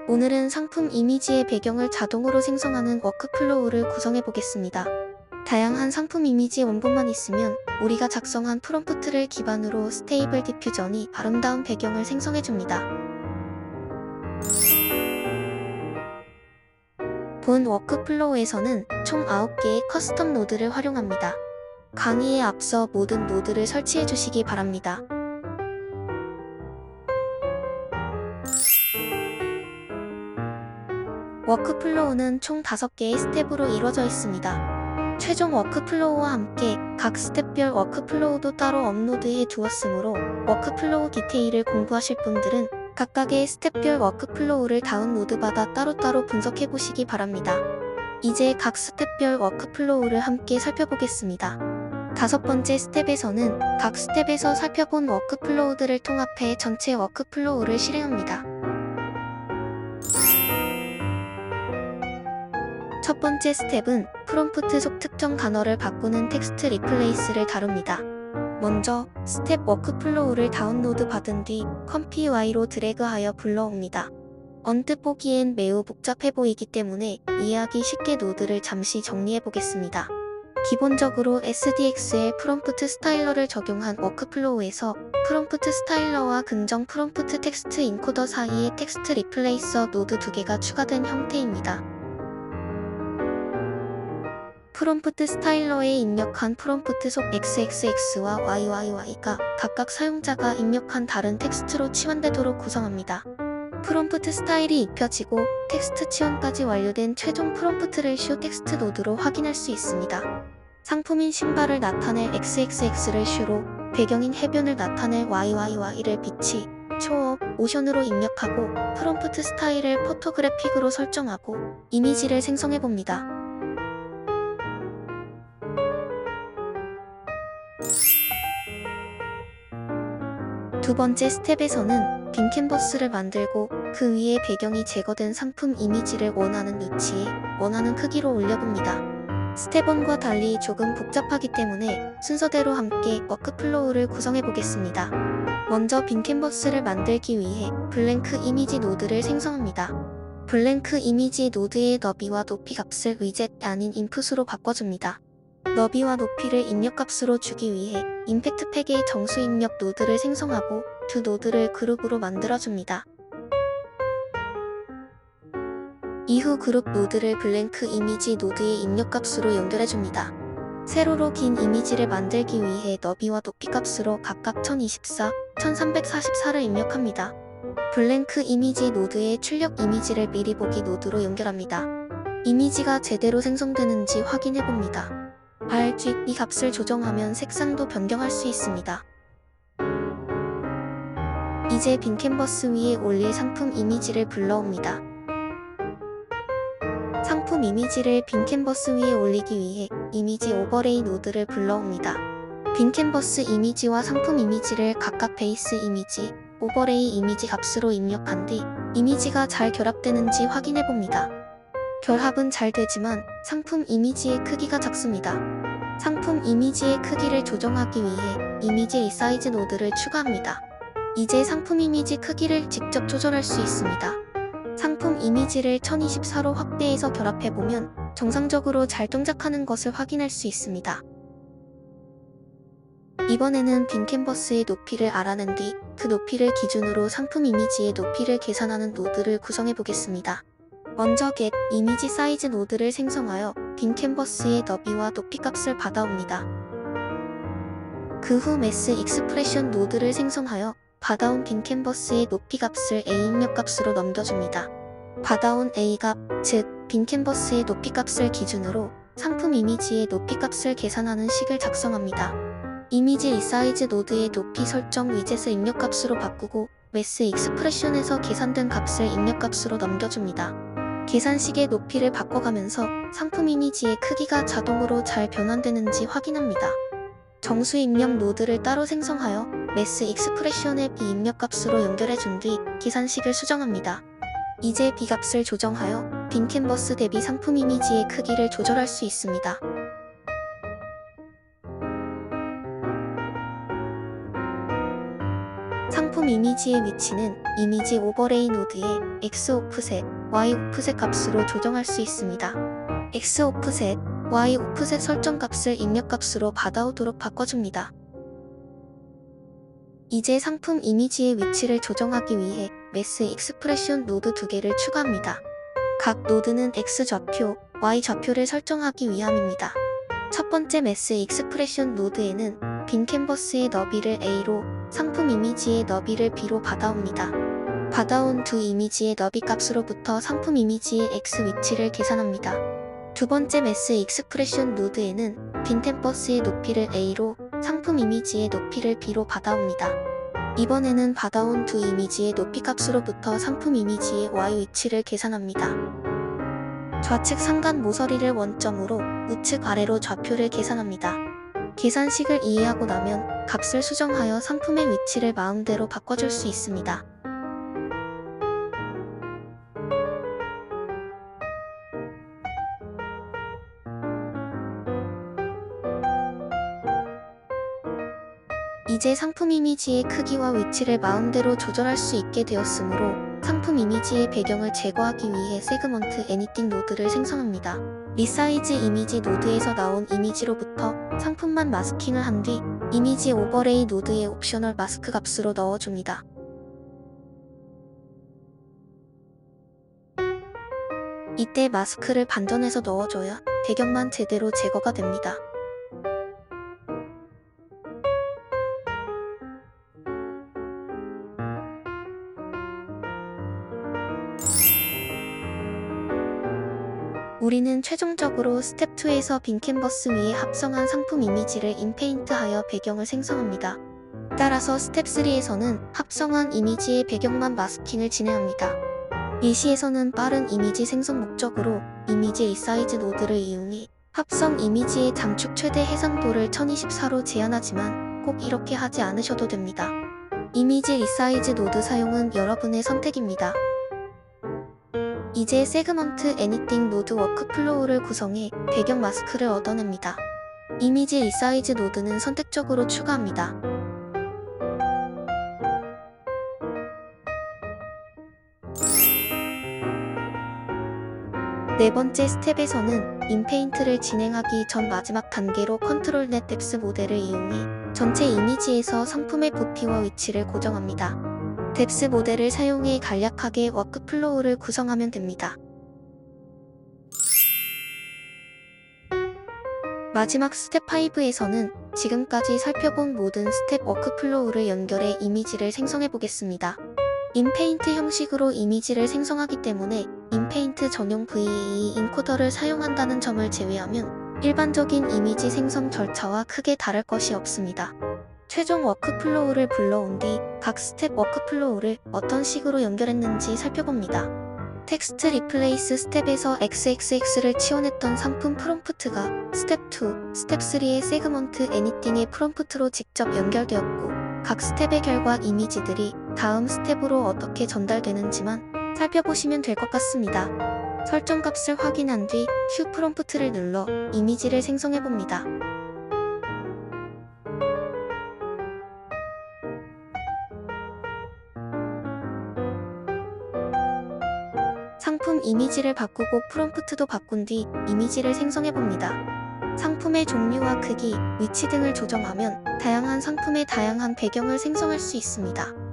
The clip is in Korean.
오늘은 상품 이미지의 배경을 자동으로 생성하는 워크플로우를 구성해 보겠습니다. 다양한 상품 이미지 원본만 있으면 우리가 작성한 프롬프트를 기반으로 스테이블 디퓨전이 아름다운 배경을 생성해 줍니다. 본 워크플로우에서는 총 9개의 커스텀 노드를 활용합니다. 강의에 앞서 모든 노드를 설치해 주시기 바랍니다. 워크플로우는 총 5개의 스텝으로 이루어져 있습니다. 최종 워크플로우와 함께 각 스텝별 워크플로우도 따로 업로드해 두었으므로 워크플로우 디테일을 공부하실 분들은 각각의 스텝별 워크플로우를 다운로드받아 따로따로 분석해 보시기 바랍니다. 이제 각 스텝별 워크플로우를 함께 살펴보겠습니다. 5번째 스텝에서는 각 스텝에서 살펴본 워크플로우들을 통합해 전체 워크플로우를 실행합니다. 첫 번째 스텝은 프롬프트 속 특정 단어를 바꾸는 텍스트 리플레이스를 다룹니다. 먼저 스텝 워크플로우를 다운로드 받은 뒤 컴피UI로 드래그하여 불러옵니다. 언뜻 보기엔 매우 복잡해 보이기 때문에 이해하기 쉽게 노드를 잠시 정리해 보겠습니다. 기본적으로 SDXL 프롬프트 스타일러를 적용한 워크플로우에서 프롬프트 스타일러와 긍정 프롬프트 텍스트 인코더 사이에 텍스트 리플레이서 노드 2개가 추가된 형태입니다. 프롬프트 스타일러에 입력한 프롬프트 속 XXX와 YYY가 각각 사용자가 입력한 다른 텍스트로 치환되도록 구성합니다. 프롬프트 스타일이 입혀지고 텍스트 치환까지 완료된 최종 프롬프트를 쇼 텍스트 노드로 확인할 수 있습니다. 상품인 신발을 나타낼 XXX를 쇼로, 배경인 해변을 나타낼 YYY를 빛이, 초업, 오션으로 입력하고 프롬프트 스타일을 포토그래픽으로 설정하고 이미지를 생성해봅니다. 두 번째 스텝에서는 빈 캔버스를 만들고 그 위에 배경이 제거된 상품 이미지를 원하는 위치에 원하는 크기로 올려봅니다. 스텝 1과 달리 조금 복잡하기 때문에 순서대로 함께 워크플로우를 구성해 보겠습니다. 먼저 빈 캔버스를 만들기 위해 블랭크 이미지 노드를 생성합니다. 블랭크 이미지 노드의 너비와 높이 값을 위젯 아닌 인풋으로 바꿔줍니다. 너비와 높이를 입력값으로 주기 위해 임팩트 팩의 정수 입력 노드를 생성하고 두 노드를 그룹으로 만들어줍니다. 이후 그룹 노드를 블랭크 이미지 노드의 입력값으로 연결해줍니다. 세로로 긴 이미지를 만들기 위해 너비와 높이 값으로 각각 1024, 1344를 입력합니다. 블랭크 이미지 노드의 출력 이미지를 미리 보기 노드로 연결합니다. 이미지가 제대로 생성되는지 확인해봅니다. RGB 값을 조정하면 색상도 변경할 수 있습니다. 이제 빈 캔버스 위에 올릴 상품 이미지를 불러옵니다. 상품 이미지를 빈 캔버스 위에 올리기 위해 이미지 오버레이 노드를 불러옵니다. 빈 캔버스 이미지와 상품 이미지를 각각 베이스 이미지, 오버레이 이미지 값으로 입력한 뒤 이미지가 잘 결합되는지 확인해봅니다. 결합은 잘 되지만 상품 이미지의 크기가 작습니다. 상품 이미지의 크기를 조정하기 위해 이미지 리사이즈 노드를 추가합니다. 이제 상품 이미지 크기를 직접 조절할 수 있습니다. 상품 이미지를 1024로 확대해서 결합해보면 정상적으로 잘 동작하는 것을 확인할 수 있습니다. 이번에는 빈 캔버스의 높이를 알아낸 뒤 그 높이를 기준으로 상품 이미지의 높이를 계산하는 노드를 구성해 보겠습니다. 먼저 get 이미지 사이즈 노드를 생성하여 빈 캔버스의 너비와 높이 값을 받아옵니다. 그 후 매스 익스프레션 노드를 생성하여 받아온 빈 캔버스의 높이 값을 A 입력 값으로 넘겨줍니다. 받아온 A 값, 즉 빈 캔버스의 높이 값을 기준으로 상품 이미지의 높이 값을 계산하는 식을 작성합니다. 이미지 리사이즈 노드의 높이 설정 위젯을 입력 값으로 바꾸고 매스 익스프레션에서 계산된 값을 입력 값으로 넘겨줍니다. 계산식의 높이를 바꿔가면서 상품 이미지의 크기가 자동으로 잘 변환되는지 확인합니다. 정수 입력 노드를 따로 생성하여 매스 익스프레션의 B 입력 값으로 연결해준 뒤 계산식을 수정합니다. 이제 B 값을 조정하여 빈 캔버스 대비 상품 이미지의 크기를 조절할 수 있습니다. 상품 상품 이미지의 위치는 이미지 오버레이 노드의 X 오프셋, Y 오프셋 값으로 조정할 수 있습니다. X 오프셋, Y 오프셋 설정 값을 입력 값으로 받아오도록 바꿔줍니다. 이제 상품 이미지의 위치를 조정하기 위해 매스 익스프레션 노드 2개를 추가합니다. 각 노드는 X 좌표, Y 좌표를 설정하기 위함입니다. 첫 번째 매스 익스프레션 노드에는 빈 캔버스의 너비를 A로, 상품 이미지의 너비를 B로 받아옵니다. 받아온 두 이미지의 너비 값으로부터 상품 이미지의 X 위치를 계산합니다. 두 번째 매스 익스프레션 노드에는 빈 캔버스의 높이를 A로, 상품 이미지의 높이를 B로 받아옵니다. 이번에는 받아온 두 이미지의 높이 값으로부터 상품 이미지의 Y 위치를 계산합니다. 좌측 상단 모서리를 원점으로 우측 아래로 좌표를 계산합니다. 계산식을 이해하고 나면 값을 수정하여 상품의 위치를 마음대로 바꿔줄 수 있습니다. 이제 상품 이미지의 크기와 위치를 마음대로 조절할 수 있게 되었으므로 상품 이미지의 배경을 제거하기 위해 세그먼트 애니띵 노드를 생성합니다. 리사이즈 이미지 노드에서 나온 이미지로부터 상품만 마스킹을 한 뒤 이미지 오버레이 노드의 옵셔널 마스크 값으로 넣어줍니다. 이때 마스크를 반전해서 넣어줘야 배경만 제대로 제거가 됩니다. 우리는 최종적으로 스텝 2에서 빈 캔버스 위에 합성한 상품 이미지를 인페인트하여 배경을 생성합니다. 따라서 스텝 3에서는 합성한 이미지의 배경만 마스킹을 진행합니다. 일시에서는 빠른 이미지 생성 목적으로 이미지 리사이즈 노드를 이용해 합성 이미지의 장축 최대 해상도를 1024로 제한하지만 꼭 이렇게 하지 않으셔도 됩니다. 이미지 리사이즈 노드 사용은 여러분의 선택입니다. 이제 세그먼트 애니띵 노드 워크플로우를 구성해 배경 마스크를 얻어냅니다. 이미지 리사이즈 노드는 선택적으로 추가합니다. 네 번째 스텝에서는 인페인트를 진행하기 전 마지막 단계로 컨트롤 넷 뎁스 모델을 이용해 전체 이미지에서 상품의 부피와 위치를 고정합니다. 뎁스 모델을 사용해 간략하게 워크플로우를 구성하면 됩니다. 마지막 스텝 5에서는 지금까지 살펴본 모든 스텝 워크플로우를 연결해 이미지를 생성해 보겠습니다. 인페인트 형식으로 이미지를 생성하기 때문에 인페인트 전용 VAE 인코더를 사용한다는 점을 제외하면 일반적인 이미지 생성 절차와 크게 다를 것이 없습니다. 최종 워크플로우를 불러온 뒤 각 스텝 워크플로우를 어떤 식으로 연결했는지 살펴봅니다. 텍스트 리플레이스 스텝에서 XXX를 치원했던 상품 프롬프트가 스텝 2, 스텝 3의 세그먼트 애니띵의 프롬프트로 직접 연결되었고 각 스텝의 결과 이미지들이 다음 스텝으로 어떻게 전달되는지만 살펴보시면 될 것 같습니다. 설정 값을 확인한 뒤 Q 프롬프트를 눌러 이미지를 생성해봅니다. 상품 이미지를 바꾸고 프롬프트도 바꾼 뒤 이미지를 생성해봅니다. 상품의 종류와 크기, 위치 등을 조정하면 다양한 상품의 다양한 배경을 생성할 수 있습니다.